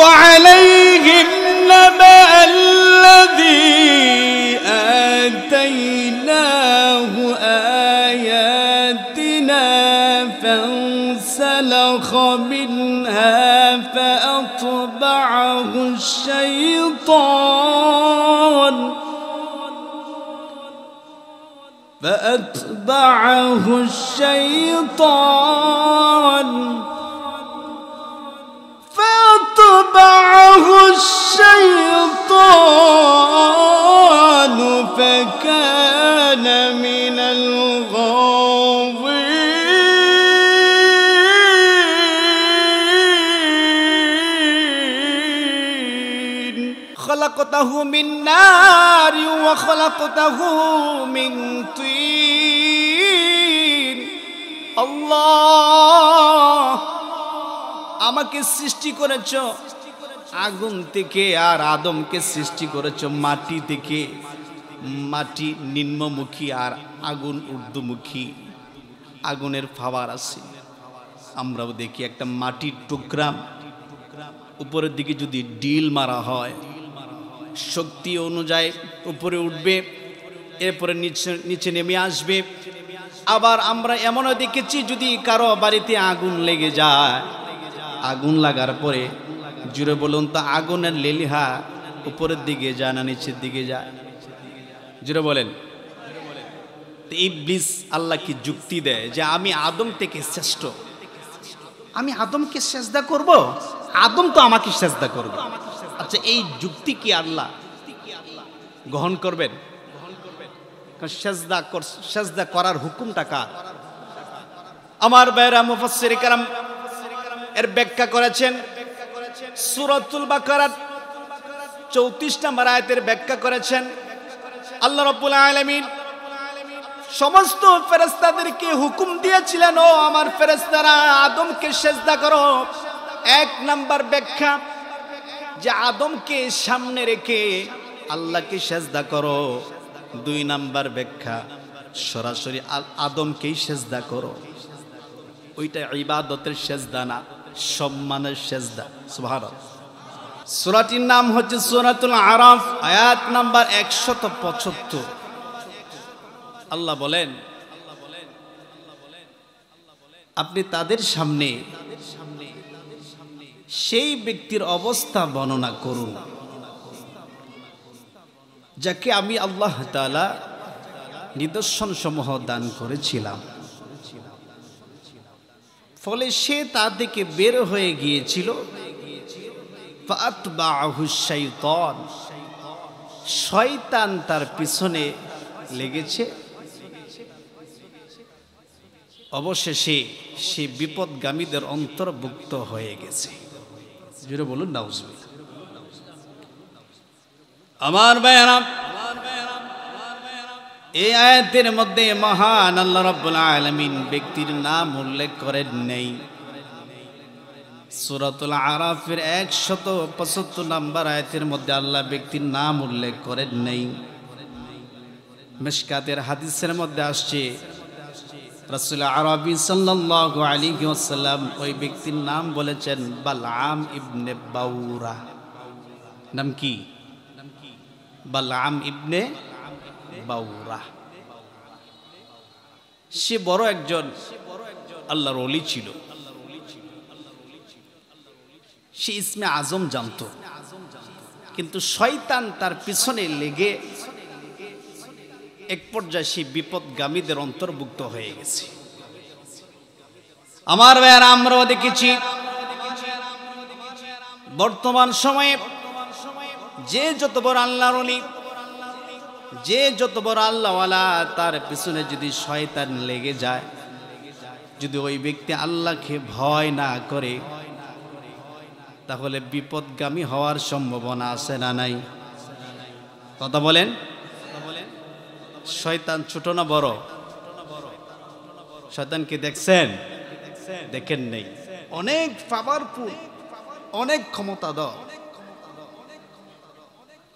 عليهم نبأ الذي آتيناه آياتنا فانسلخ منها فأتبعه الشيطان فكان من الغاوين خلقته من نار وخلقته من طين আল্লাহ আমাকে সৃষ্টি করেছো আগুন থেকে আর আদমকে সৃষ্টি করেছো মাটি থেকে মাটি নিম্নমুখী আর আগুন ঊর্ধ্বমুখী আগুনের ফাওয়ার আছে আমরাও দেখি একটা মাটির টুকরা উপরের দিকে যদি ডিল মারা হয় শক্তি অনুযায়ী উপরে উঠবে এরপরে নিচে নেমে আসবে আবার আমরা এমনও দেখেছি যদি কারো বাড়িতে আগুন লেগে যায় আগুন লাগার পরে জুড়ে বলুন তো আগুনের লেলিহা উপরের দিকে যায় না নিচের দিকে যায় জুড়ে বলেন ইবলিস আল্লাহ কি যুক্তি দেয় যে আমি আদম থেকে শ্রেষ্ঠ আমি আদমকে সেজদা করব আদম তো আমাকে সেজদা করবে আচ্ছা এই যুক্তি কি আল্লাহ গ্রহণ করবেন সেজদা করার হুকুমটা কার আমার ভাইরা মুফাসসির کرام এর ব্যাখ্যা করেছেন সূরাতুল বাকারার 34 নম্বর আয়াতের ব্যাখ্যা করেছেন আল্লাহ রাব্বুল আলামিন সমস্ত ফেরেশতাদেরকে হুকুম দিয়েছিলেন ও আমার ফেরেশতারা আদমকে সেজদা করো এক নাম্বার ব্যাখ্যা যে আদমকে সামনে রেখে আল্লাহকে সেজদা করো দুই নাম্বার ব্যাখ্যা সরাসরি আদমকেই সেজদা করো ওইটা ইবাদতের সেজদা না সম্মানের সেজদা সুবহানাল্লাহ সূরাটির নাম হচ্ছে সূরাতুল আরাফ আয়াত নাম্বার 175 আল্লাহ বলেন আপনি তাদের সামনে সেই ব্যক্তির অবস্থা বর্ণনা করুন যাকে আমি আল্লাহ তাআলা নিদর্শন সমূহ দান করেছিলাম ফলে সে তা থেকে বের হয়ে গিয়েছিল ফাতবাহু শাইতান শয়তান তার পিছনে লেগেছে অবশেষে সে বিপদগামীদের অন্তর্ভুক্ত হয়ে গেছে জোরে বলুন নাউজুবিল্লাহ আমার ভাইরা এই আয়াতের মধ্যে মহান আল্লাহ রাব্বুল আলামিন ব্যক্তির নাম উল্লেখ করেন নাই সূরাতুল আরাফের 175 নম্বর আয়াতের মধ্যে আল্লাহ ব্যক্তির নাম উল্লেখ করেন নাই মিশকাতের হাদিসের মধ্যে আসছে রাসূল আরবি সাল্লাল্লাহু আলাইহি ওয়াসাল্লাম ওই ব্যক্তির নাম বলেছেন বালআম ইবনে বাউরা নাম কি বালআম ইবনে বাউরা সে বড় একজন আল্লাহর ওলি ছিল সে ইসমে আজম জানতো কিন্তু শয়তান তার পিছনে লেগে এক পর্যায়ে সে বিপদগামীদের অন্তর্ভুক্ত হয়ে গেছে আমার ভাইয়ারা আমরাও দেখেছি বর্তমান সময়ে যে যত বড় আল্লাহর ওলি যে যত বড় আল্লাহওয়ালা তার পিছনে যদি শয়তান লেগে যায় যদি ওই ব্যক্তি আল্লাহকে ভয় না করে তাহলে বিপদগামী হওয়ার সম্ভাবনা আছে না নাই কথা বলেন শয়তান ছোট না বড় শয়তানকে দেখছেন দেখেন নাই অনেক পাওয়ারফুল অনেক ক্ষমতাধর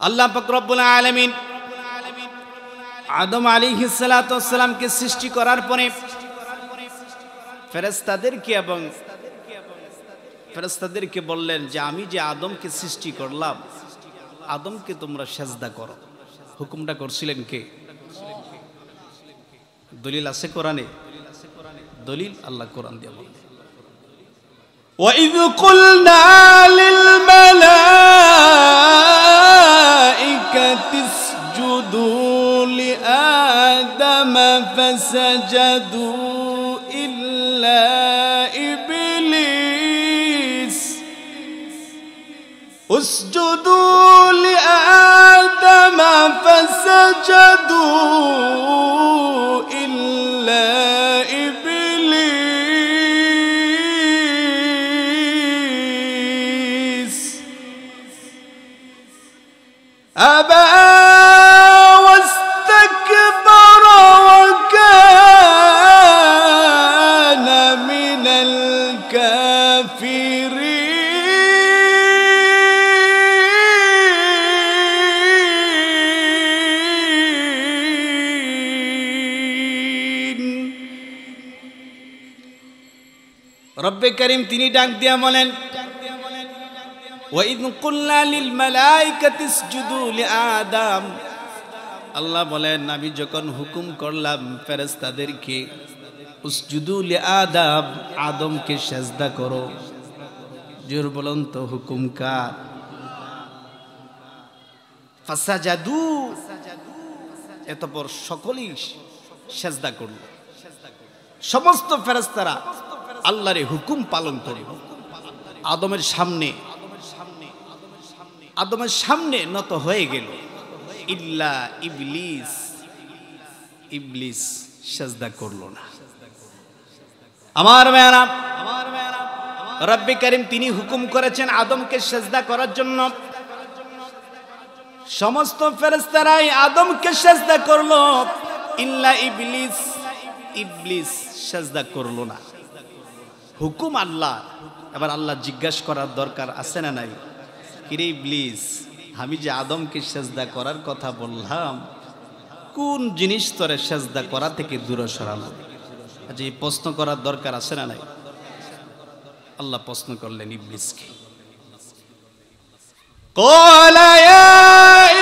আল্লাহ পাক রব্বুল আলামিন আদম আলাইহিস সালাতু ওয়াস সালামকে সৃষ্টি করার পরে ফেরেশতাদেরকে এবং ফেরেশতাদেরকে বললেন যে আমি যে আদমকে সৃষ্টি করলাম, আদমকে তোমরা সেজদা করো। হুকুমটা করছিলেন কে? দলিল আছে কোরআনে? দলিল আল্লাহ কোরআন দিয়ে বলেন, وَإِذْ قُلْنَا لِلْمَلَائِكَةِ اسْجُدُوا لِآدَمَ فَسَجَدُوا إِلَّا إِبْلِيسَ اسْجُدُوا لِآدَمَ فَسَجَدُوا إِلَّا أبى واستكبر وكان من الكافرين রব্বে করিম তিনি ডাক দিয়া বলেন, وَإِذْ قُلْنَا لِلْمَلَائِكَةِ اسْجُدُوا لِآدَمَ। আল্লাহ বলেন আমি যখন হুকুম করলাম ফেরেশতাদেরকে উসজুদু লিআদম, আদমকে সেজদা করো। জোর বলুন তো হুকুম কার? ফাসাজাদু, এতপর সকলেই সেজদা করল। সমস্ত ফেরেশতারা আল্লাহর হুকুম পালন করল। আদমের সামনে নত হয়ে গেল, ইল্লা ইবলিস, ইবলিস সেজদা করল না। আমার মেয়েরা, রব্বে করিম তিনি হুকুম করেছেন আদমকে সেজদা করার জন্য। সমস্ত ফেরেশতারাই আদমকে সেজদা করলো, ইল্লা ইবলিস, ইবলিস সেজদা করলো না। হুকুম আল্লাহ। এবার আল্লাহ জিজ্ঞাসা করার দরকার আছে না নাই? কিরে ইবলিস, আমি যে আদমকে সেজদা করার কথা বললাম, কোন জিনিস তোরে সেজদা করা থেকে দূরে সরালো? আচ্ছা, এই প্রশ্ন করার দরকার আছে না নাই? আল্লাহ প্রশ্ন করলেন ইবলিসকে। قال يا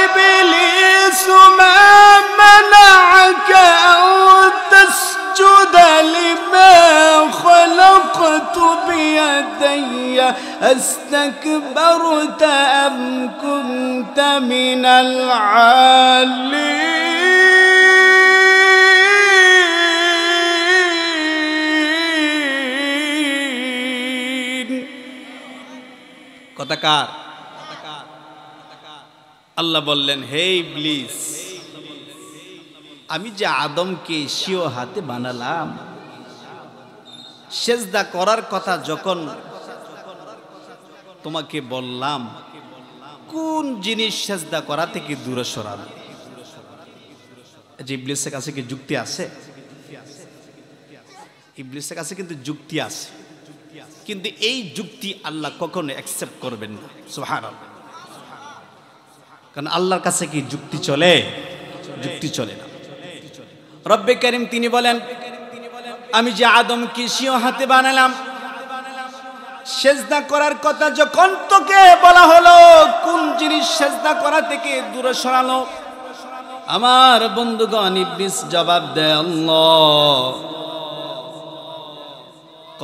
إبليس ما منعك أن تسجد لما خلقت بيدي أستكبرت أم كنت من العالين কথাকার আল্লাহ বললেন, হে ইবলিস, আমি যে আদমকে স্বীয় হাতে বানালাম, সেজদা করার কথা যখন তোমাকে বললাম, কোন জিনিস সেজদা করা থেকে দূরে সরাল? যে ইবলিসের কাছে কি যুক্তি আছে? ইবলিসের কাছে কিন্তু যুক্তি আছে, কিন্তু এই যুক্তি আল্লাহ কখনো অ্যাকসেপ্ট করবেন না। সুবহানাল্লাহ। কারণ আল্লাহর কাছে কি যুক্তি চলে? যুক্তি চলে না। রব্বে করিম তিনি বলেন, আমি যে আদমকে স্বীয় হাতে বানালাম, সেজদা করার কথা যখন তোকে বলা হলো, কোন জিনিস সেজদা করা থেকে দূরে সরালো? আমার বন্ধুগণ, ইবলিস জবাব দেয়, আল্লাহ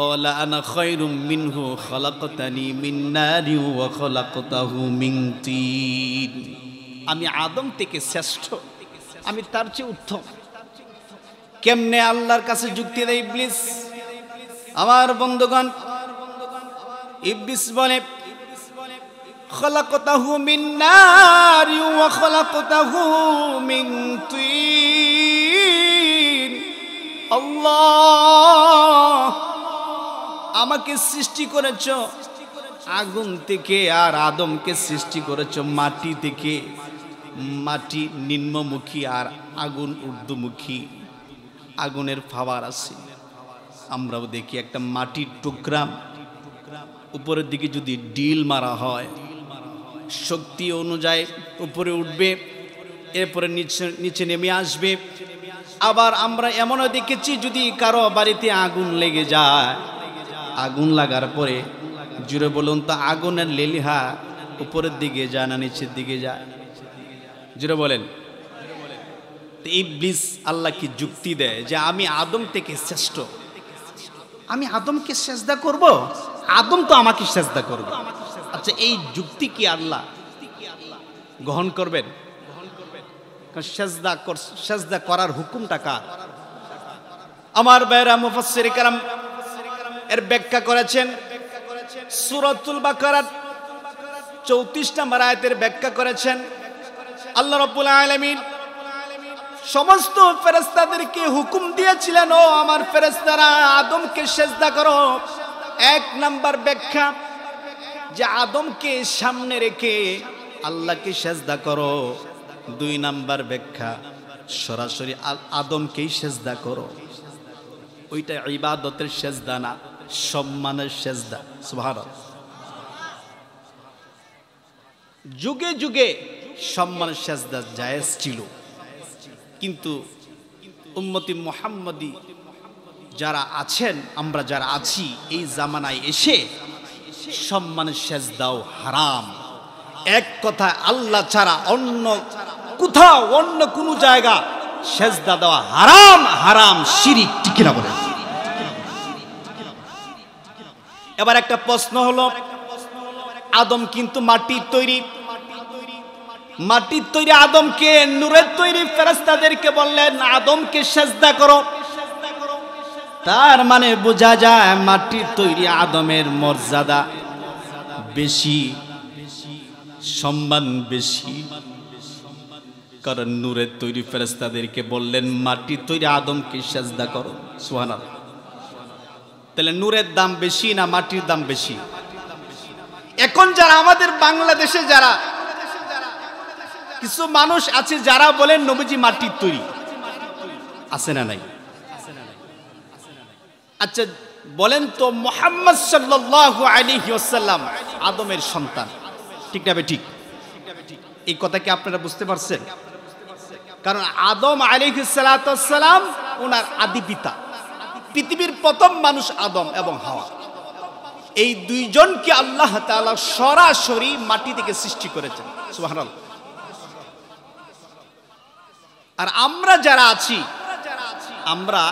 قال أنا خير منه خلقتني من نار وخلقته من طين। আমি আদম থেকে শ্রেষ্ঠ, আমি তার চেয়ে উত্তম। কেমনে আল্লাহর কাছে যুক্তি দেয় ইবলিস? আমার বন্ধুগণ, ইবলিস বলে, খলাকতাহু মিন নারি ওয়া খলাকতাহু মিন তিন। আল্লাহ, আমাকে সৃষ্টি করেছ আগুন থেকে, আর আদমকে সৃষ্টি করেছ মাটি থেকে। মাটি নিম্নমুখী আর আগুন ঊর্ধ্বমুখী। আগুনের ফাওয়ার আছে, আমরাও দেখি একটা মাটির টুকরা উপরের দিকে যদি ডিল মারা হয়, শক্তি অনুযায়ী উপরে উঠবে, এরপরে নিচে নেমে আসবে। আবার আমরা এমনও দেখেছি, যদি কারো বাড়িতে আগুন লেগে যায়, আগুন লাগার পরে জুড়ে বলুন তো, আগুনের লেলিহা উপরের দিকে যায় না নিচের দিকে যায়? জুড়ে বলেন। ইবলিস আল্লাহকে যুক্তি দেয় যে আমি আদম থেকে শ্রেষ্ঠ, আমি আদমকে সেজদা করব, আদম তো আমাকে সেজদা করবে। আচ্ছা, এই যুক্তি কি আল্লাহ গ্রহণ করবেন? সেজদা করার হুকুমটা কার? আমার ভাইরা মুফাসসির কেরাম এর ব্যাখ্যা করেছেন। সূরাতুল বাকারার 34 নম্বর আয়াতের ব্যাখ্যা করেছেন। আল্লাহ রাব্বুল আলামিন সমস্ত ফেরেশতাদেরকে হুকুম দিয়েছিলেন, ও আমার ফেরেশতারা আদমকে সেজদা করো। 1 নাম্বার ব্যাখ্যা যে আদমকে সামনে রেখে আল্লাহকে সেজদা করো। 2 নাম্বার ব্যাখ্যা সরাসরি আদমকেই সেজদা করো। ওইটা ইবাদতের সেজদা না, সম্মানের সেজদা। সুবহানাল্লাহ। যুগে যুগে সম্মানের সেজদা জায়েজ ছিল, কিন্তু উম্মতি মুহাম্মাদি যারা আছেন, আমরা যারা আছি এই জামানায় এসে সম্মানের সেজদাও হারাম। এক কথায় আল্লাহ ছাড়া অন্য কোথাও অন্য কোনো জায়গা সেজদা দেওয়া হারাম, হারাম শিরিক। ঠিক না বলেন? এবার একটা প্রশ্ন হলো, আদম কিন্তু মাটির তৈরি, মাটির তৈরি আদমকে নূরের তৈরি ফেরেশতাদেরকে বললেন আদমকে সেজদা করো। তার মানে বোঝা যায় মাটির তৈরি আদমের মর্যাদা বেশি, সম্মান বেশি, কারণ নূরের তৈরি ফেরেশতাদেরকে বললেন মাটির তৈরি আদমকে সেজদা করো। সুবহানাল্লাহ। তাহলে নূরের দাম বেশি না মাটির দাম বেশি? এখন যারা আমাদের বাংলাদেশে যারা কিছু মানুষ আছে যারা বলেন নবীজি মাটির তৈরি, আছে না নাই? আচ্ছা বলেন তো, মুহাম্মদ সাল্লাল্লাহু আলাইহি ওয়াসাল্লাম আদমের সন্তান, ঠিক না ঠিক? এই কথা কি আপনারা বুঝতে পারছেন? কারণ আদম আলাইহিস সালাতু ওয়াস সালাম ওনার আদি পিতা, পৃথিবীর প্রথম মানুষ আদম এবং হাওয়া। এই দুইজনকে আল্লাহ তাআলা সরাসরি মাটি থেকে সৃষ্টি করেছেন। সুবহানাল্লাহ। আর আমরা যারা আছি, আমরা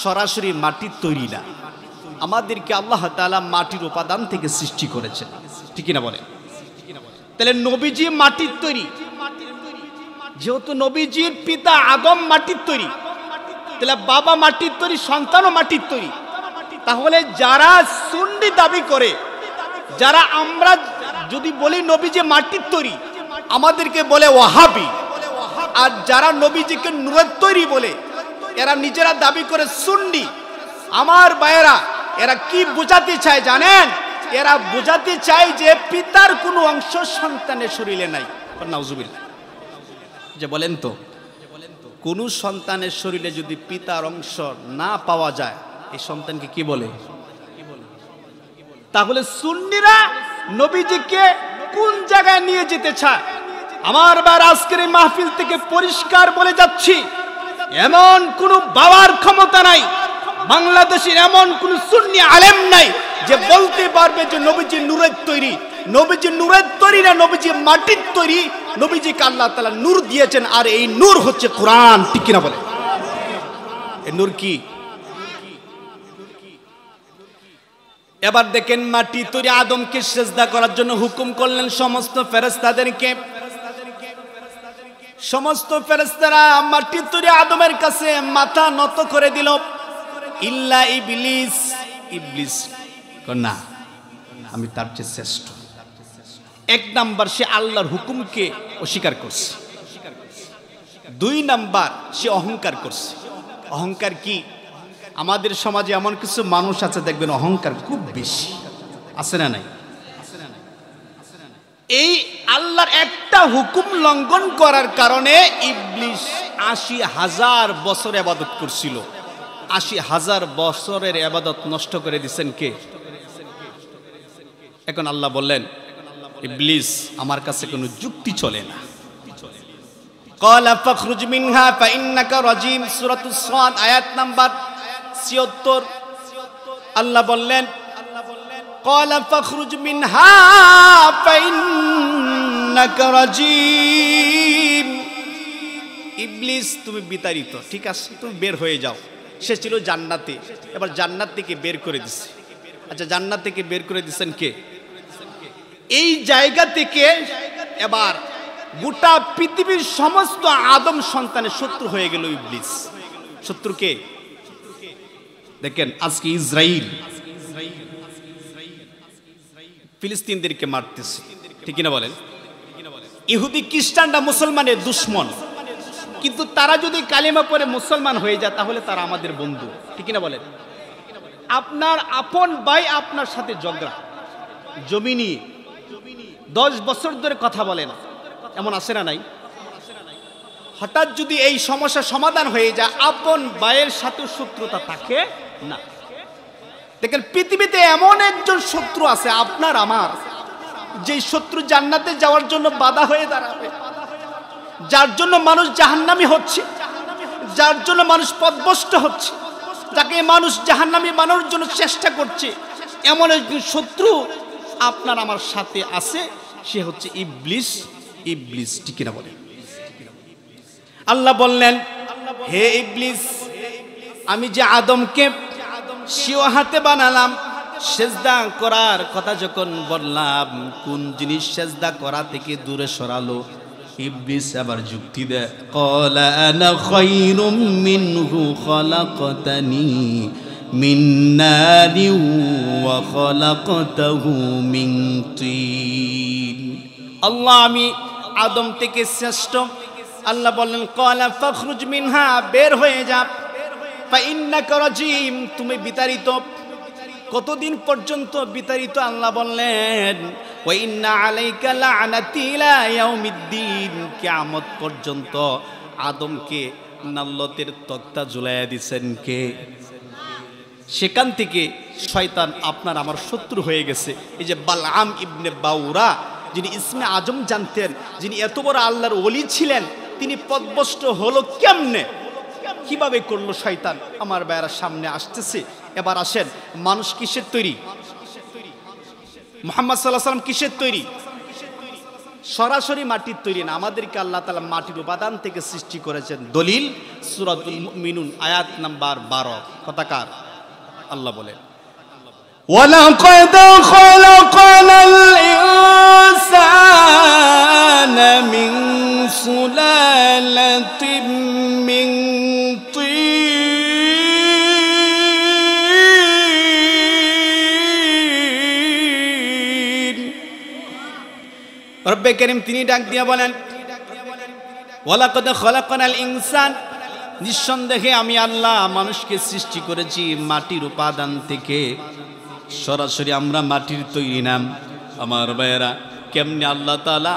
সরাসরি মাটির তৈরি না, আমাদেরকে আল্লাহ তাআলা মাটির উপাদান থেকে সৃষ্টি করেছেন। ঠিক না বলেন? তাহলে নবীজি মাটির তৈরি, যেহেতু নবীজির পিতা আদম মাটির তৈরি, তাহলে বাবা মাটির তৈরি, সন্তানও মাটির তৈরি। তাহলে যারা সুন্নি দাবি করে, যারা আমরা যদি বলি নবীজি মাটির তৈরি, আমাদেরকে বলে ওয়াহাবি। আর যারা নবীজিকে নূরের তৈরি বলে, এরা নিজেরা দাবি করে সুন্নি। আমার ভাইয়েরা, এরা কি বোঝাতে চায় জানেন? এরা বোঝাতে চায় যে পিতার কোনো অংশ সন্তানের শরীরে নাই। নাউজুবিল্লাহ। যে বলেন তো, কোন সন্তানের শরীরে যদি পিতার অংশ না পাওয়া যায়, এই সন্তানকে কি বলে? তাহলে সুন্নিরা নবীজিকে কোন জায়গায় নিয়ে যেতে চায়? আমার বার আজকের এই মাহফিল থেকে পরিষ্কার বলে যাচ্ছি, এমন কোন বাবার ক্ষমতা নাই, বাংলাদেশের এমন কোন সুন্নি আলেম নাই যে বলতে পারবে যে নবীজি নূরের তৈরি। নবীজি নূরের তৈরি না, নবীজি মাটির তৈরি। নবীজিকে আল্লাহ তাআলা নূর দিয়েছেন, আর এই নূর হচ্ছে কোরআন। ঠিক কিনা বলে? এই নূর কি? এবার দেখেন, মাটির তৈরি আদমকে সিজদা করার জন্য হুকুম করলেন সমস্ত ফেরেশতাদেরকে। সমস্ত ফেরেশতারা মাটির তৈরি আদমের কাছে মাথা নত করে দিল, ইল্লা ইবলিস। ইবলিস না, আমি তার চেয়ে শ্রেষ্ঠ। 1 নাম্বার, সে আল্লাহর হুকুমকে অস্বীকার করছে। 2 নাম্বার, সে অহংকার করছে। অহংকার কি? আমাদের সমাজে এমন কিছু মানুষ আছে দেখবেন অহংকার খুব বেশি, আছে না নাই? এই আল্লাহর একটা হুকুম লঙ্ঘন করার কারণে ইবলিস 80,000 বছর ইবাদত করছিল। 80,000 বছরের ইবাদত নষ্ট করে দিয়েছেন কে? এখন আল্লাহ বললেন, ইবলিস, আমার কাছে কোনো যুক্তি চলে না। ক্বালা ফাখরুজ মিনহা ফাইন্নাকা রাজিম। সূরাতুস সাদ আয়াত নাম্বার 76। আল্লাহ বললেন, ক্বালা ফাখরুজ মিনহা ফাইন্নাকা রাজিম। ইবলিস তুমি বিতাড়িত, ঠিক আছে, তুমি বের হয়ে যাও। সে ছিল জান্নাতে, এবার জান্নাত থেকে বের করে দিচ্ছে। আচ্ছা, জান্নাত থেকে বের করে দিচ্ছেন কে? এই জায়গা থেকে এবার গোটা পৃথিবীর সমস্ত আদম সন্তানের শত্রু হয়ে গেল ইবলিস। শত্রু কে? দেখেন, আজকে ইসরাইল ফিলিস্তিনদেরকে মারতেছে, ঠিক না বলেন? ইহুদি খ্রিস্টানরা মুসলমানের দুশ্মন, কিন্তু তারা যদি কালিমা পড়ে মুসলমান হয়ে যায় তাহলে তারা আমাদের বন্ধু, ঠিক না বলেন? আপনার আপন ভাই আপনার সাথে ঝগড়া, জমি নিয়ে 10 বছর ধরে কথা বলে না, এমন আছে না নাই? হঠাৎ যদি এই সমস্যার সমাধান হয়ে যায়, আপন ভাইয়ের সাথে শত্রুতা থাকে না। দেখেন, পৃথিবীতে এমন একজন শত্রু আছে আপনার আমার, যে শত্রু জান্নাতে যাওয়ার জন্য বাধা হয়ে দাঁড়াবে, যার জন্য মানুষ জাহান্নামী হচ্ছে, যার জন্য মানুষ পথভ্রষ্ট হচ্ছে, যাকে মানুষ জাহান্নামী বানানোর জন্য চেষ্টা করছে, এমন একজন শত্রু আপনার আমার সাথে আছে, সে হচ্ছে ইবলিস। ইবলিস, ঠিক না বলে? আল্লাহ বললেন, হে ইবলিস, আমি যে আদমকে সিও হাতে বানালাম, সেজদা করার কথা যখন বললাম, কোন জিনিস সেজদা করা থেকে দূরে সরালো? ইবলিস আবার যুক্তি দেয়, ক্বালা আনা খায়রুম মিনহু খালাকতানি মিন নারিন ওয়া খালাকতাহু মিন তিন। আল্লাহ, আমি আদম থেকে শ্রেষ্ঠ। আল্লাহ বললেন, ক্বালা ফাখরুজ মিনহা, বের হয়ে যা, ফাইন্নাকা রাজিম, তুমি বিতাড়িত। কতদিন পর্যন্ত বিতাড়িত? আল্লাহ বললেন, ওয়া ইন্না আলাইকা লা'নাতি ইলা ইয়াউমিদ্দিন, কিয়ামত পর্যন্ত। আদমকে নাল্লতের তক্তা ঝুলাইয়া দিয়েছেন কে? সেখান থেকে শয়তান আপনার আমার শত্রু হয়ে গেছে। এই যে বালআম ইবনে বাউরা, যিনি ইসমে আজম জানতেন, যিনি এত বড় আল্লাহর ওলি ছিলেন, তিনি পথভ্রষ্ট হলো কেমনে? কিভাবে করলো শয়তান? আমার ভাইয়েরা সামনে আসতেছে। এবার আসেন, মানুষ কিসের তৈরি? মুহাম্মদ সাল্লাল্লাহু আলাইহি ওয়াসাল্লাম কিসের তৈরি? সরাসরি মাটির তৈরি না, আমাদেরকে আল্লাহ তাআলা মাটির উপাদান থেকে সৃষ্টি করেছেন। দলিল সূরাতুল মুমিনুন আয়াত নাম্বার 12। কথাকার আল্লাহ বলেন, ওয়ালাকাদ খালাকানাল ইনসানা মিন সুলালাতিন মিন তিন। রব্বে কারীম তিনি ডাক দিয়া বলেন, ওয়ালাকাদ খালাকানাল ইনসান, নিঃসন্দেহে আমি আল্লাহ মানুষকে সৃষ্টি করেছি মাটির উপাদান থেকে। সরাসরি আমরা মাটির তৈরি নাম। আমার ভাইয়েরা, কেমনে আল্লাহ তাআলা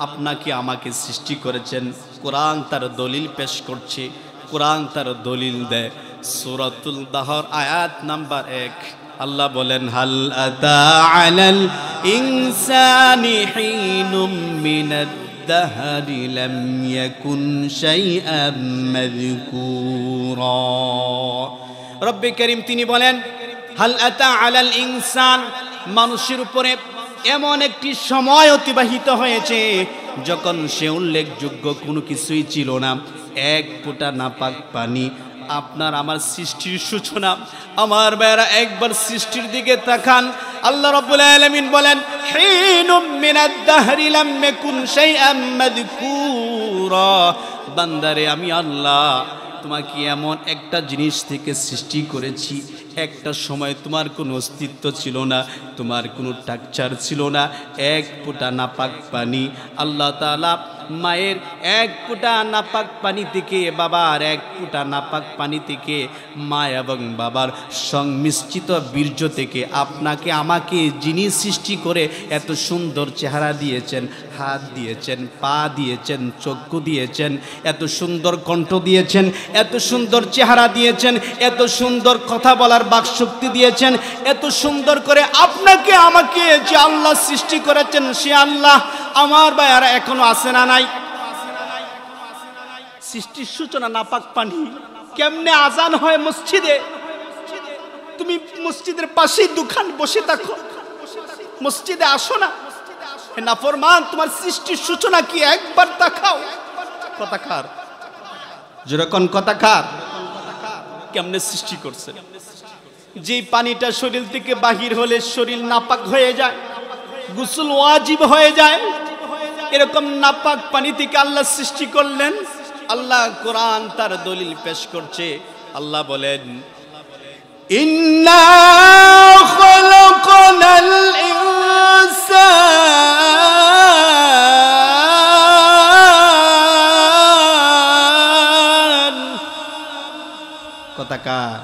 আপনাকে আমাকে সৃষ্টি করেছেন? কোরআন তার দলিল পেশ করছে, কোরআন তার দলিল দেয়। সূরাতুল দাহর আয়াত নাম্বার 1 আল্লাহ বলেন, হাল আতা আলাল ইনসানি হিনুম মিনাদ দাহরি লাম ইয়াকুন শাইআম মাযকুরা। রব্বে কারীম তিনি বলেন, হাল আতা আলাল ইনসান, মানুষের উপরে এমন একটি সময় অতিবাহিত হয়েছে যখন সে উল্লেখযোগ্য কোনো কিছুই ছিল না। এক ফোঁটা নাপাক পানি। আপনার আমার সৃষ্টির সূচনা। আমার ভাইয়েরা, একবার সৃষ্টির দিকে তাকান। আল্লাহ রাব্বুল আলামিন বলেন, হিনুম মিনাদ দাহরি লাম ইয়াকুন শাইআম মাযকুরা। বান্দারে, আমি আল্লাহ তোমাকে এমন একটা জিনিস থেকে সৃষ্টি করেছি, একটা সময় তোমার কোনো অস্তিত্ব ছিল না, তোমার কোনো টাকচার ছিল না। এক ফোঁটা নাপাক পানি। আল্লাহ তাআলা মায়ের এক ফোঁটা নাপাক পানি থেকে, বাবার এক ফোঁটা নাপাক পানি থেকে, মা এবং বাবার সংমিশ্রিত বীর্য থেকে আপনাকে আমাকে যিনি সৃষ্টি করে এত সুন্দর চেহারা দিয়েছেন, হাত দিয়েছেন, পা দিয়েছেন, চক্ষু দিয়েছেন, এত সুন্দর কণ্ঠ দিয়েছেন, এত সুন্দর চেহারা দিয়েছেন, এত সুন্দর কথা বলার বাকশক্তি দিয়েছেন, এত সুন্দর করে আপনাকে আমাকে যে আল্লাহ সৃষ্টি করেছেন, সে আল্লাহ আমার ভাইয়ারা এখনো আছে না নাই? সৃষ্টির সূচনা নাপাক পানি। কেমনে আজান হয় মসজিদে, তুমি মসজিদের পাশেই দোকান বসে থাকো, মসজিদে আসো না। নাফরমান, তোমার সৃষ্টির সূচনা কি একবার তাকাও। কথাকার যেরকম কথাকার কেমনে সৃষ্টি করছেন? যে পানিটা শরীর থেকে বাহির হলে শরীর নাপাক হয়ে যায়, গোসল ওয়াজিব হয়ে যায়, এরকম নাপাক পানি থেকে আল্লাহ সৃষ্টি করলেন। আল্লাহ কোরআন তার দলিল পেশ করছে। আল্লাহ বলেন, ইন্না খলাকনাল ইনসান। কথাকার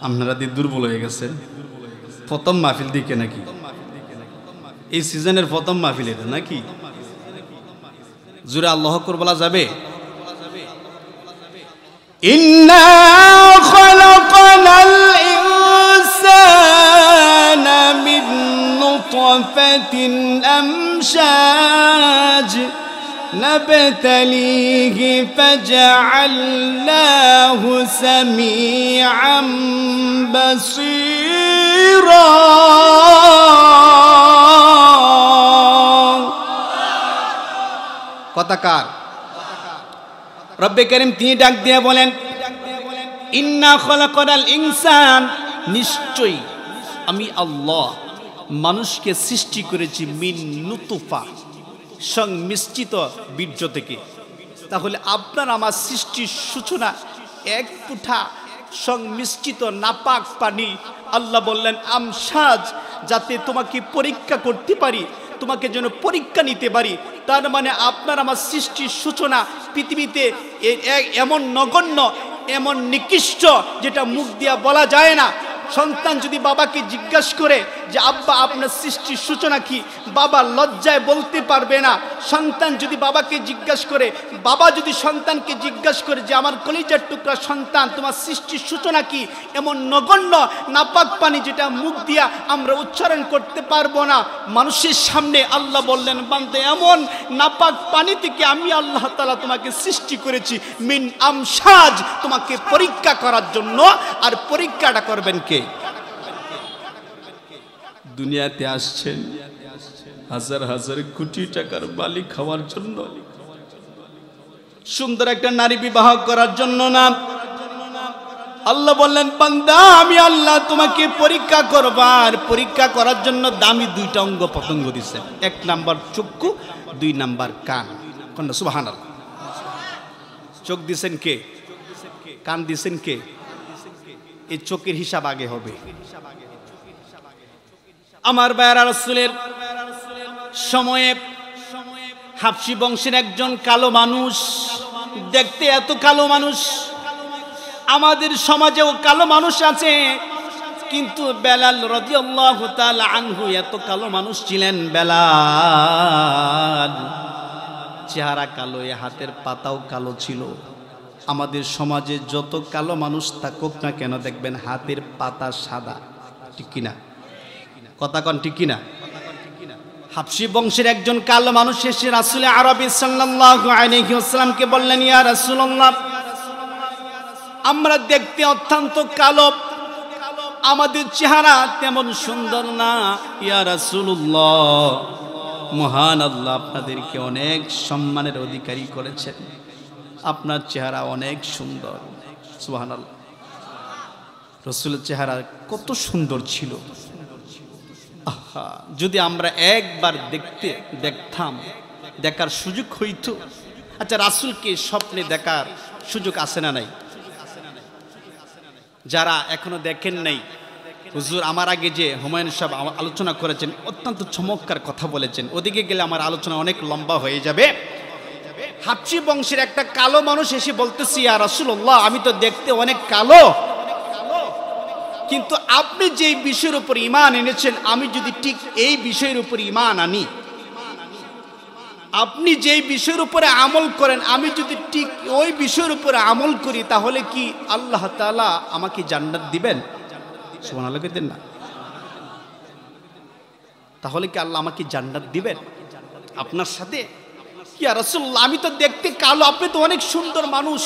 আপনারা দিয়ে দুর্বল হয়ে গেছেন। প্রথম মাহফিল দিকে নাকি এই সিজনের প্রথম মাহফিল এটা নাকি? জোরে আল্লাহু আকবার বলা যাবে? ইন্না খলাকনাল ইনসানা মিন নুতফাতিন আমশাজ নাবতালিহি ফাজআলনাহু সামিআন বাসীরা। কথাকার রব্বে কারীম তিনি ডাক দিয়ে বলেন, ইন্না খলাকনাল ইনসান, নিশ্চয়ই আমি আল্লাহ মানুষকে সৃষ্টি করেছি মিন নুতফা, সংমিশ্রিত বীর্য থেকে। তাহলে আপনার আমার সৃষ্টির সূচনা এক ফুটা সংমিশ্রিত নাপাক পানি। আল্লাহ বললেন আমসাজ, যাতে তোমাকে পরীক্ষা করতে পারি, তোমাকে যেন পরীক্ষা নিতে পারি। তার মানে আপনার আমার সৃষ্টির সূচনা পৃথিবীতে এমন নগণ্য, এমন নিকৃষ্ট, যেটা মুখ দিয়া বলা যায় না। সন্তান যদি বাবাকে জিজ্ঞাসা করে যে আব্বা আপনার সৃষ্টির সূচনা কি, বাবা লজ্জায় বলতে পারবে না। সন্তান যদি বাবাকে জিজ্ঞাসা করে, বাবা যদি সন্তানকে জিজ্ঞাসা করে যে আমার কলিজার টুকরা সন্তান তোমার সৃষ্টির সূচনা কি, এমন নগণ্য নাপাক পানি যেটা মুখ দিয়া আমরা উচ্চারণ করতে পারবো না, মানুষের সামনে আল্লাহ বললেন বান্দা এমন নাপাক পানি থেকে আমি আল্লাহ তাআলা তোমাকে সৃষ্টি করেছি মিন আমসাজ, তোমাকে পরীক্ষা করার জন্য। আর পরীক্ষাটা করবেন কে? দুনিয়াতে আসছেন হাজার হাজার কোটি টাকার মালিক হওয়ার জন্য, সুন্দর একটা নারী বিবাহ করার জন্য না। আল্লাহ বললেন বান্দা আমি আল্লাহ তোমাকে পরীক্ষা করবার, পরীক্ষা করার জন্য দামি দুইটা অঙ্গ প্রত্যঙ্গ দিচ্ছেন। এক নাম্বার চক্ষু, দুই নাম্বার কান। কোনটা? সুবহানাল্লাহ। চোখ দিছেন কে? কান দিছেন কে? এই চোখের হিসাব আগে হবে। আমার বায়রা রাসূলের সময়ে হাবশী বংশের একজন কালো মানুষ, দেখতে এত কালো মানুষ, আমাদের সমাজেও কালো মানুষ আছে, কিন্তু বেলাল রাদিয়াল্লাহু তাআলা আনহু এত কালো মানুষ ছিলেন। বেলাল চেহারা কালো, হাতের পাতাও কালো ছিল। আমাদের সমাজে যত কালো মানুষ থাকুক না কেন, দেখবেন হাতের পাতা সাদা, ঠিক কিনা? কথা কন ঠিক কিনা? হাবশী বংশের একজন কালো মানুষ এসে রাসূল আরবি সাল্লাল্লাহু আলাইহি ওয়াসাল্লামকে বললেন, ইয়া রাসূলুল্লাহ, আমরা দেখতে অত্যন্ত কালো, আমাদের চেহারা তেমন সুন্দর না। ইয়া রাসূলুল্লাহ, মহান আল্লাহ আপনাদেরকে অনেক সম্মানের অধিকারী করেছেন, আপনার চেহারা অনেক সুন্দর। সুবহানাল্লাহ। রাসূলের চেহারা কত সুন্দর ছিল। আহা, যদি আমরা একবার দেখতাম, দেখার সুযোগ হইতো। আচ্ছা, রাসূলকে স্বপ্নে দেখার সুযোগ আছে না নাই? যারা এখনো দেখেন নাই, হুজুর আমার আগে যে হুমায়ুন সাহেব আলোচনা করেছেন, অত্যন্ত চমৎকার কথা বলেছেন, ওদিকে গেলে আমার আলোচনা অনেক লম্বা হয়ে যাবে। হাবশী বংশের একটা কালো মানুষ এসে বলতেছি, ইয়া রাসূলুল্লাহ, আমি তো দেখতে অনেক কালো, কিন্তু আপনি যে বিষয়ের উপর ঈমান এনেছেন, আমি যদি ঠিক এই বিষয়ের উপর ঈমান আনি, আপনি যে বিষয়ের উপরে আমল করেন, আমি যদি ঠিক ওই বিষয়ের উপরে আমল করি, তাহলে কি আল্লাহ তাআলা আমাকে জান্নাত দিবেন? সুবহানাল্লাহ কইতেন না? তাহলে কি আল্লাহ আমাকে জান্নাত দিবেন আপনার সাথে? ইয়া রাসূলুল্লাহ, আমি তো দেখতে কালো, আপনি তো অনেক সুন্দর মানুষ,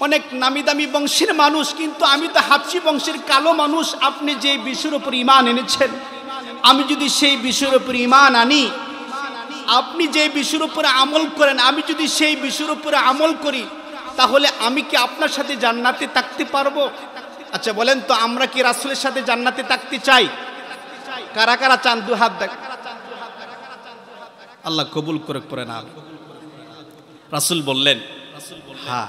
অনেক নামি দামি বংশের মানুষ, কিন্তু আমি তো হাবশী বংশের কালো মানুষ, আপনি যে বিষয়ের উপর ঈমান এনেছেন, আমি যদি সেই বিষয়ের উপর ঈমান আনি, আপনি যে বিষয়ের উপরে আমল করেন, আমি যদি সেই বিষয়ের উপরে আমল করি, তাহলে আমি কি আপনার সাথে জান্নাতে থাকতে পারবো? আচ্ছা বলেন তো, আমরা কি রাসূলের সাথে জান্নাতে থাকতে চাই? কারা কারা চান? দু হাত দেখ। আল্লাহ কবুল করে পড়ে না। রাসূল বললেন, হ্যাঁ,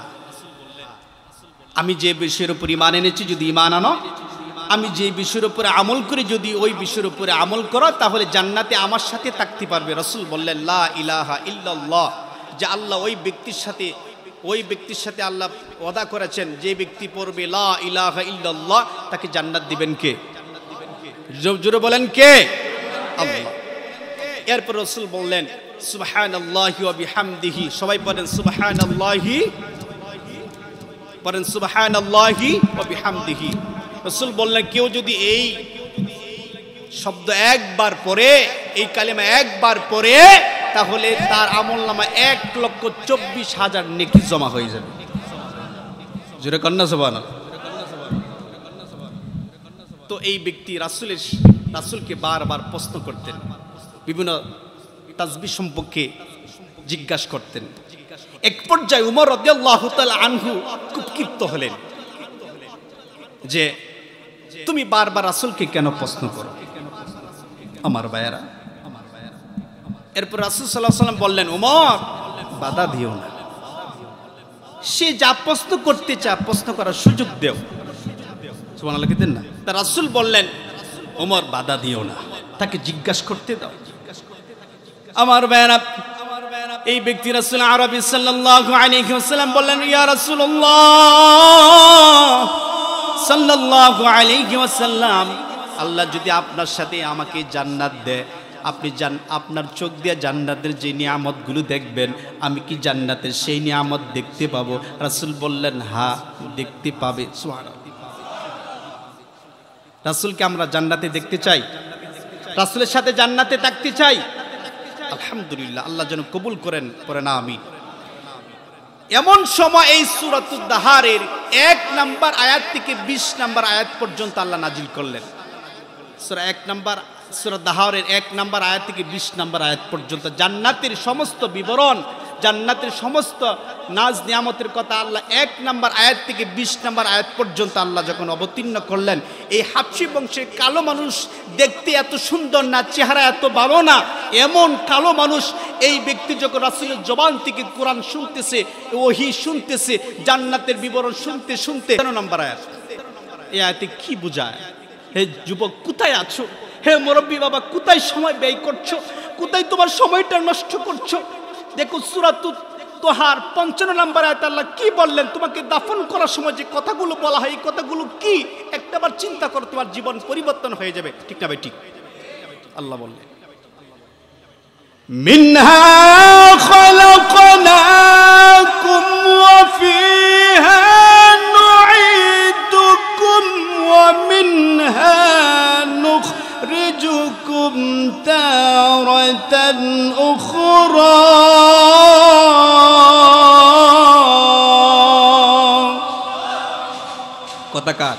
আমি যে বিষয়ের উপর ঈমান এনেছি, যদি ঈমান আনো, আমি যে বিষয়ের উপরে আমল করি, যদি ওই বিষয়ের উপরে আমল করো, তাহলে জান্নাতে আমার সাথে থাকতে পারবে। রাসূল বললেন, লা ইলাহা ইল্লাল্লাহ, যে আল্লাহ ওই ব্যক্তির সাথে আল্লাহ ওয়াদা করেছেন, যে ব্যক্তি পড়বে লা ইলাহা ইল্লাল্লাহ, তাকে জান্নাত দিবেন কে? জোরে বলেন কে? আল্লাহ। এরপর রাসূল বললেন, সুবহানাল্লাহি ওয়া বিহামদিহি, সবাই পড়েন সুবহানাল্লাহি, পড়েন সুবহানাল্লাহি ওয়া বিহামদিহি। রাসূল বললেন, কেউ যদি এই শব্দ একবার পড়ে, এই কালেমা একবার পড়ে, তাহলে তার আমলনামা 1,24,000 নেকি জমা হয়ে যাবে। জোরে কন্না সুবহানাল্লাহ। তো এই ব্যক্তি রাসূলকে বারবার প্রশ্ন করতেন, বিভিন্ন তাসবিহ সম্পর্কে জিজ্ঞাসা করতেন। এক পর্যায়ে উমর রাদিয়াল্লাহু তাআলা আনহু খুব ক্ষিপ্ত হলেন যে তুমি বারবার রাসূলকে কেন প্রশ্ন করো? আমার ভাইয়েরা, এরপর রাসূল সাল্লাল্লাহু আলাইহি ওয়াসাল্লাম বললেন, উমর, বাধা দিও না, সে যা প্রশ্ন করতে চায় প্রশ্ন করার সুযোগ দেও। সুবহানাল্লাহ কেতেন না? তা রাসূল বললেন, উমর, বাধা দিও না, তাকে জিজ্ঞাসা করতে দাও। আমার ভাইয়েরা, এই ব্যক্তি রাসূল আরবি সাল্লাল্লাহু আলাইহি ওয়াসাল্লাম বললেন, ইয়া রাসূলুল্লাহ সাল্লাল্লাহু আলাইহি ওয়াসাল্লাম, আল্লাহ যদি আপনার সাথে আমাকে জান্নাত দেয়, আপনি আপনার চোখ দিয়ে জান্নাতের যে নিয়ামতগুলো দেখবেন, আমি কি জান্নাতের সেই নিয়ামত দেখতে পাবো? রাসূল বললেন, হ্যাঁ, দেখতে পাবে। সুবহানাল্লাহ। রাসূলকে আমরা জান্নাতে দেখতে চাই, রাসূলের সাথে জান্নাতে থাকতে চাই। আলহামদুলিল্লাহ, আল্লাহ যেন কবুল করেন, না আমিন। এমন সময় এই সূরাতুদ দাহারের 1 নম্বর আয়াত থেকে 20 নম্বর আয়াত পর্যন্ত আল্লাহ নাজিল করলেন। সূরা দাহারের 1 নম্বর আয়াত থেকে 20 নম্বর আয়াত পর্যন্ত জান্নাতের সমস্ত বিবরণ, জান্নাতের সমস্ত নাজ নিয়ামতের কথা আল্লাহ 1 নম্বর আয়াত থেকে 20 নম্বর আয়াত পর্যন্ত আল্লাহ যখন অবতীর্ণ করলেন, এই হাবশী বংশের কালো মানুষ দেখতে এত সুন্দর না, চেহারা এত ভালো না, এমন কালো মানুষ, এই ব্যক্তি যখন রাসূলের জবান থেকে কোরআন শুনতেছে, ওহী শুনতেছে, জান্নাতের বিবরণ শুনতে 13 নম্বর আয়াত। এই আয়াতে কি বোঝায়? হে যুবক, কোথায় আছো? হে মুরব্বী বাবা, কোথায় সময় ব্যয় করছো? কোথায় তোমার সময়টা নষ্ট করছো? দেখো সূরাতুত তাহার 55 নম্বর আয়াতে আল্লাহ কি বললেন? তোমাকে দাফন করার সময় যে কথাগুলো বলা হয়, এই কথাগুলো কি একটাবার চিন্তা করো, তোমার জীবন পরিবর্তন হয়ে যাবে। ঠিক না ভাই? ঠিক। আল্লাহ বললেন, মিনহা খালাকনাকুম ওয়া ফিহা নুঈদুকুম ওয়া মিনহা নুখরিজুকুম তারাতান উখরা। কথাকার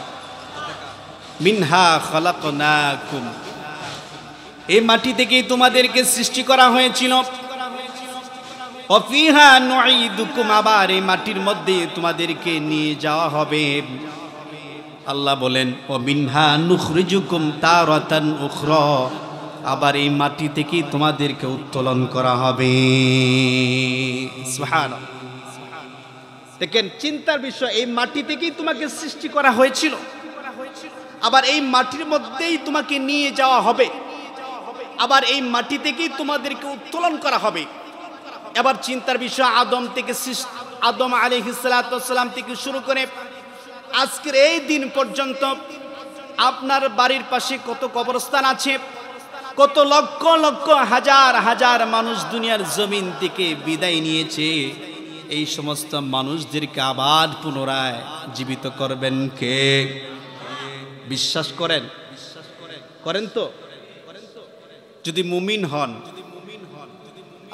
মিনহা খালাকনাকুম, এই মাটি থেকেই তোমাদেরকে সৃষ্টি করা হয়েছিল। অফিহা নুঈদুকুম, আবার এই মাটির মধ্যে তোমাদেরকে নিয়ে যাওয়া হবে। আল্লাহ বলেন, ও মিনহা নুখরিজুকুম তারাতান উখরা, আবার এই মাটি থেকেই তোমাদেরকে উত্তোলন করা হবে। সুবহানাল্লাহ। দেখেন, চিন্তার বিষয়, এই মাটি থেকেই তোমাকে সৃষ্টি করা হয়েছিল, আবার এই মাটির মধ্যেই তোমাকে নিয়ে যাওয়া হবে, আবার এই মাটি থেকেই তোমাদেরকে উত্তোলন করা হবে। এবার চিন্তার বিষয়, আদম আলাইহিস সালাতু ওয়াস সালাম থেকে শুরু করে আজকের এই দিন পর্যন্ত আপনার বাড়ির পাশে কত কবরস্থান আছে, কত লক্ষ লক্ষ হাজার হাজার মানুষ দুনিয়ার জমিন থেকে বিদায় নিয়েছে। এই সমস্ত মানুষদেরকে আবার পুনরায় জীবিত করবেন কে? বিশ্বাস করেন? করেন তো? যদি মুমিন হন,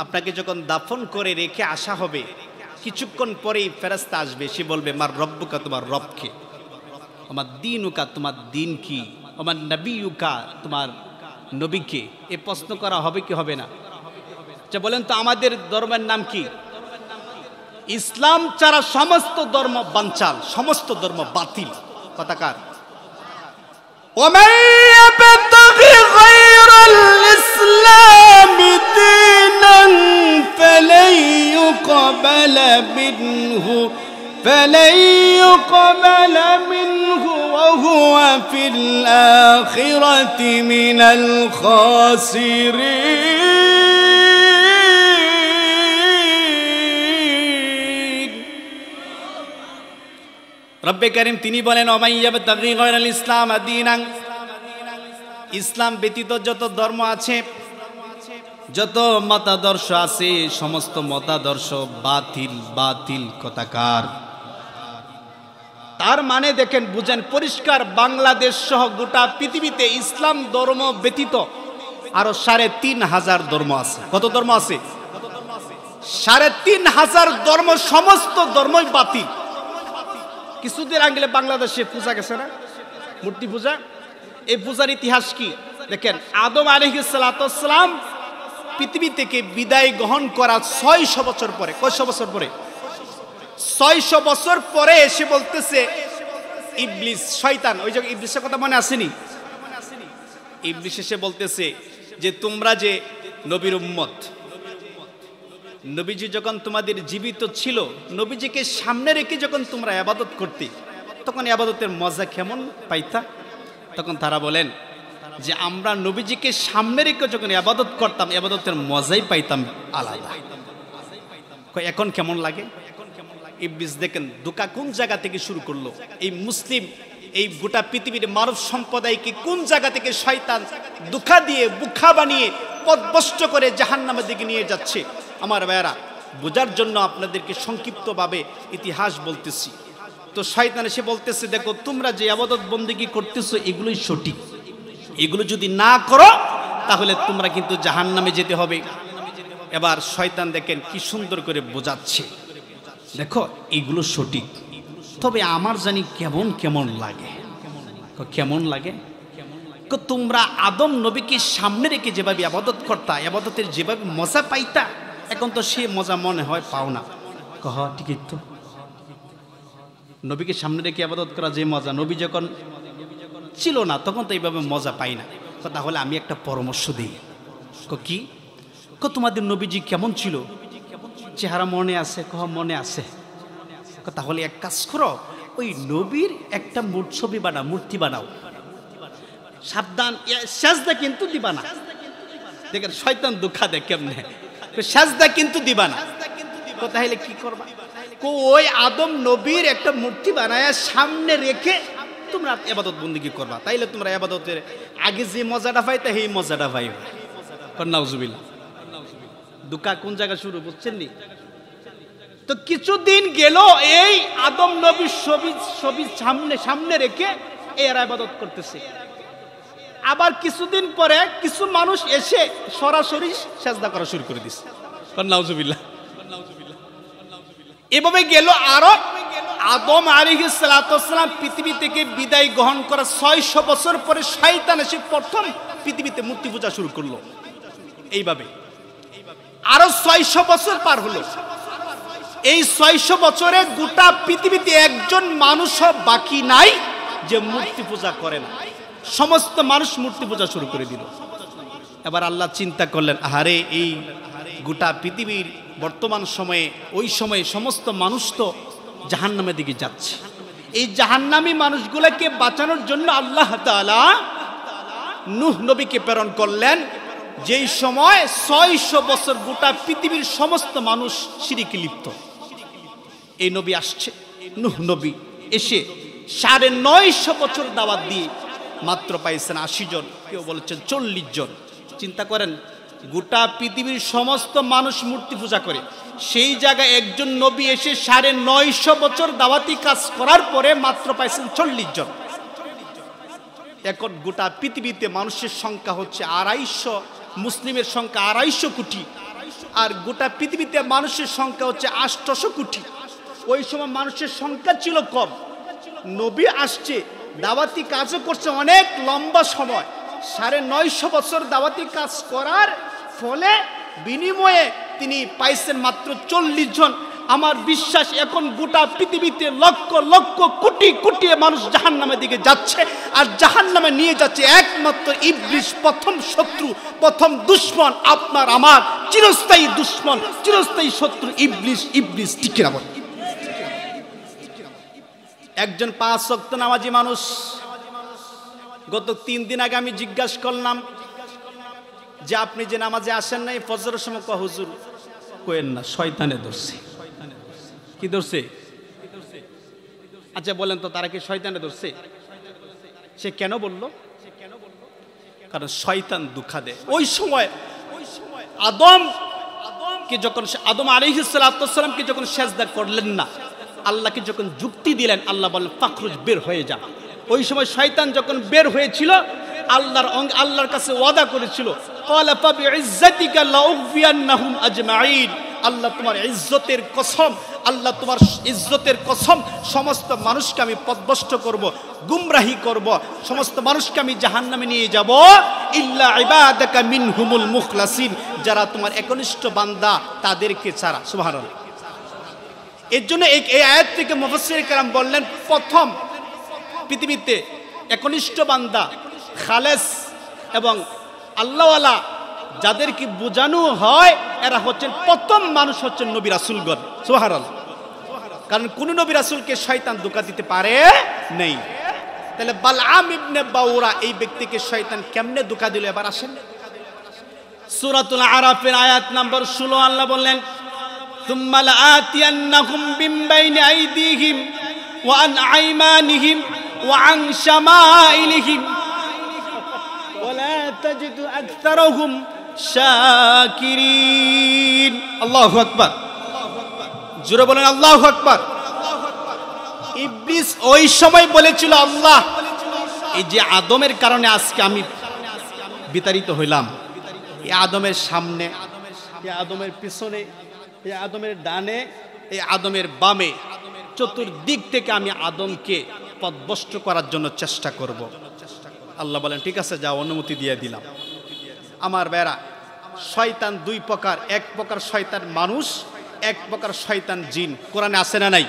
আপনাকে যখন দাফন করে রেখে আসা হবে, কিছুক্ষণ পরেই ফেরেশতা আসবে, সে বলবে, মার রব্বুকা, তোমার রবকে, আমার দিনুকা, তোমার দিন কি, আমার নবিয়ুকা, তোমার নবীকে? এ প্রশ্ন করা হবে কি হবে না? আচ্ছা বলেন তো, আমাদের ধর্মের নাম কি? ইসলাম ছাড়া সমস্ত ধর্ম বানচাল, সমস্ত ধর্ম বাতিল। কথাকার ومن يبتغي غير الإسلام دينا فلن يقبل منه وهو في الآخرة من الخاسرين। রব্বে কারীম তিনি বলেন, ওমাই ইয়াবতাগি গায়রাল ইসলাম দীনান, ইসলাম ব্যতীত যত ধর্ম আছে, যত মতাদর্শ আছে, সমস্ত মতাদর্শ বাতিল, বাতিল। কথাকার তার মানে দেখেন, বুঝেন পরিষ্কার, বাংলাদেশ সহ গোটা পৃথিবীতে ইসলাম ধর্ম ব্যতীত আরো ৩,৫০০ ধর্ম আছে। কত ধর্ম আছে? ৩,৫০০ ধর্ম, সমস্ত ধর্মই বাতিল। কিছুদিন আগে বাংলাদেশে পূজা গেছে না, মূর্তি পূজা। এই পূজার ইতিহাস কি দেখেন, আদম আলাইহিস সালাম পৃথিবী থেকে বিদায় গ্রহণ করা ৬০০ বছর পরে, কয়শো বছর পরে? ৬০০ বছর পরে এসে বলতেছে ইবলিস, শয়তান, ওই যে ইবলিসের কথা মনে আসেনি? ইবলিস এসে বলতেছে যে তোমরা যে নবীর উম্মত, নবীজি যখন তোমাদের জীবিত ছিল, নবীজিকে সামনে রেখে যখন তোমরা ইবাদত করতে, তখন ইবাদতের মজা কেমন পাইতা? তখন তারা বলেন যে আমরা নবীজিকে সামনে রেখে যখন ইবাদত করতাম, ইবাদতের মজাই পাইতাম আলাদা। এখন কেমন লাগে? ইবলিস দেখেন ধোঁকা কোন জায়গা থেকে শুরু করলো। এই মুসলিম, এই গোটা পৃথিবীর মানব সম্প্রদায়কে কোন জায়গা থেকে শয়তান ধোঁকা দিয়ে, বুখা বানিয়ে, পথভ্রষ্ট করে জাহান্নামের দিকে নিয়ে যাচ্ছে। আমার ভাইয়েরা, বোঝার জন্য আপনাদেরকে সংক্ষিপ্তভাবে ইতিহাস বলতেছি। তো শয়তান এসে বলতেছে, দেখো তোমরা যে ইবাদত বন্দেগী করতেছো এগুলোই সঠিক, এগুলো যদি না করো তাহলে তোমরা কিন্তু জাহান্নামে যেতে হবে। এবার শয়তান দেখেন কি সুন্দর করে বোঝাচ্ছে, দেখো এগুলো সঠিক, তবে আমার জানি কেমন কেমন লাগে। কেমন লাগে? তোমরা আদম নবীকে সামনে রেখে যেভাবে ইবাদত করতা, ইবাদতের যেভাবে মজা পাইতা, এখন তো সে মজা মনে হয় পাও না। কহ ঠিকই তো, নবীকে সামনে রেখে ইবাদত করা যে মজা, নবী যখন ছিল না তখন তো এইভাবে মজা পাই না। তাহলে আমি একটা পরামর্শ দিই। কি? তোমাদের নবীজি কেমন ছিল? চেহারা মনে আছে? কহ মনে আছে। তাহলে এক কাজ করো, ওই নবীর একটা ছবি বানাও, মূর্তি বানাও। সাবধান, সাজদা কিন্তু দিবা না। দেখেন শয়তান দুঃখা দেয় কেমনে, সাজদা কিন্তু দিবা না। তাহলে কি করবা? ওই আদম নবীর একটা মূর্তি বানায় সামনে রেখে তোমরা ইবাদত বন্দেগী করবা, তাইলে তোমরা ইবাদতের আগে যে মজাটা পাইতা সেই মজাটা পাইবা। নাউজুবিল্লাহ। দুঃখা কোন জায়গা শুরু, বুঝছেন নি? তো কিছুদিন গেল, এই আদম নবীর ছবি সামনে রেখে এরা ইবাদত করতেছে। আবার কিছুদিন পরে কিছু মানুষ এসে সরাসরি সাজদা করা শুরু করে দিছে। নাউজুবিল্লাহ। এভাবে গেল আরো। আদম আলাইহিস সালাম পৃথিবী থেকে বিদায় গ্রহণ করা ৬০০ বছর পরে শয়তান এসে প্রথম পৃথিবীতে মূর্তি পূজা শুরু করলো। এইভাবে আরো ৬০০ বছর পার হলো। এই ৬০০ বছরে গোটা পৃথিবীতে একজন মানুষও বাকি নাই যে মূর্তি পূজা করে না। সমস্ত মানুষ মূর্তি পূজা শুরু করে দিল। এবার আল্লাহ চিন্তা করলেন, আহারে এই গোটা পৃথিবীর বর্তমান সময়ে, ওই সময়ে সমস্ত মানুষ তো জাহান্নামের দিকে যাচ্ছে। এই জাহান্নামী মানুষগুলোকে বাঁচানোর জন্য আল্লাহ তাআলা নূহ নবীকে প্রেরণ করলেন, যেই সময় ৬০০ বছর গোটা পৃথিবীর সমস্ত মানুষ শিরকে লিপ্ত। এই নবী আসছে, নূহ নবী এসে ৯৫০ বছর দাওয়াত দিয়ে মাত্র পাইছেন ৮০ জন, কেউ বলেছেন ৪০ জন। চিন্তা করেন, গোটা পৃথিবীর সমস্ত মানুষ মূর্তি পূজা করে, সেই জায়গায় একজন নবী এসে ৯৫০ বছর দাওয়াতি কাজ করার পরে মাত্র পাইছেন ৪০ জন। এখন গোটা পৃথিবীতে মানুষের সংখ্যা হচ্ছে ২৫০, মুসলিমের সংখ্যা ২৫০ কোটি, আর গোটা পৃথিবীতে মানুষের সংখ্যা হচ্ছে ৮০০ কোটি। ওই সময় মানুষের সংখ্যা ছিল কম, নবী আসছে, দাওয়াতি কাজও করছে অনেক লম্বা সময়, 950 বছর দাওয়াতি কাজ করার ফলে বিনিময়ে তিনি পাইছেন মাত্র 40 জন। আমার বিশ্বাস এখন গোটা পৃথিবীতে লক্ষ লক্ষ কোটি কোটি মানুষ জাহান্নামের দিকে যাচ্ছে, আর জাহান্নামে নিয়ে যাচ্ছে একমাত্র ইবলিস, প্রথম শত্রু, প্রথম দুশমন, আপনার আমার চিরস্থায়ী দুশমন, চিরস্থায়ী শত্রু ইবলিস। ইবলিস ঠিক না বল? একজন 5 ওয়াক্ত নামাজি মানুষ, গত 3 দিন আগে আমি জিজ্ঞাসা করলাম যে আপনি যে নামাজে আসেন নাই ফজরের সময়, হুজুর কোয়েন না, শয়তানে ধরছে। কি ধরছে? আচ্ছা বলেন তো, তারা কি শয়তানে ধরছে? সে কেন বলল? কারণ শয়তান দুঃখা দেয়। ওই সময় আদম আলাইহিস সালামকে যখন সেজদা করলেন না, আল্লাহকে যখন যুক্তি দিলেন, আল্লাহ বললেন ফাখরুজ, বের হয়ে যা। ওই সময় শয়তান যখন বের হয়েছিল, আল্লাহর কাছে ওয়াদা করেছিল, ক্বালা ফাবিইজ্জাতিকা লাউগফিয়ান্নাহুম আজমাইন, আল্লাহ তোমার ইজ্জতের কসম, আল্লাহ তোমার ইজ্জতের কসম, সমস্ত মানুষকে আমি পথভ্রষ্ট করব, গুমরাহি করব, সমস্ত মানুষকে আমি জাহান্নামে নিয়ে যাব, ইল্লা ইবাদাকা মিনহুমুল মুখলাসিন, যারা তোমার একনিষ্ঠ বান্দা তাদেরকে ছাড়া। সুবহানাল্লাহ। এর জন্য এই আয়াত থেকে মুফাসসির কেরাম বললেন, প্রথম পৃথিবীতে একনিষ্ঠ বান্দা, খালেস এবং আল্লাহওয়ালা যাদেরকে বোঝানো হয়, এরা হচ্ছেন প্রথম মানুষ, হচ্ছেন নবী রাসূলগণ। সুবহানাল্লাহ। কারণ কোন নবী রাসূলকে শয়তান ধোঁকা দিতে পারে নাই। তাহলে বালআম ইবনে বাউরা এই ব্যক্তিকে শয়তান কেমনে ধোঁকা দিল? এবার আসেন সূরাতুল আরাফের আয়াত নাম্বার 16, আল্লাহ বললেন, সুম্মা লাআতিয়ান্নাহুম মিন বাইনি আইদিহিম ওয়া আন আইমানিহিম ওয়া আন শামাইলিহিম ওয়া লা তাজিদু আকতারাহুম শাকিরিন। আল্লাহু আকবার। জোরে বলেন আল্লাহু আকবার। ইবলিস ওই সময় বলেছিল, আল্লাহ, এই যে আদমের কারণে আজকে আমি বিতাড়িত হইলাম, এই আদমের সামনে, এই আদমের পিছনে, এই আদমের ডানে, এই আদমের বামে, চতুর্দিক থেকে আমি আদমকে পথভ্রষ্ট করার জন্য চেষ্টা করব। আল্লাহ বলেন, ঠিক আছে, যা, অনুমতি দিয়ে দিলাম। আমার বেরা, শয়তান 2 প্রকার, এক প্রকার শয়তান মানুষ, এক প্রকার শয়তান জিন। কোরআনে আছে না নাই?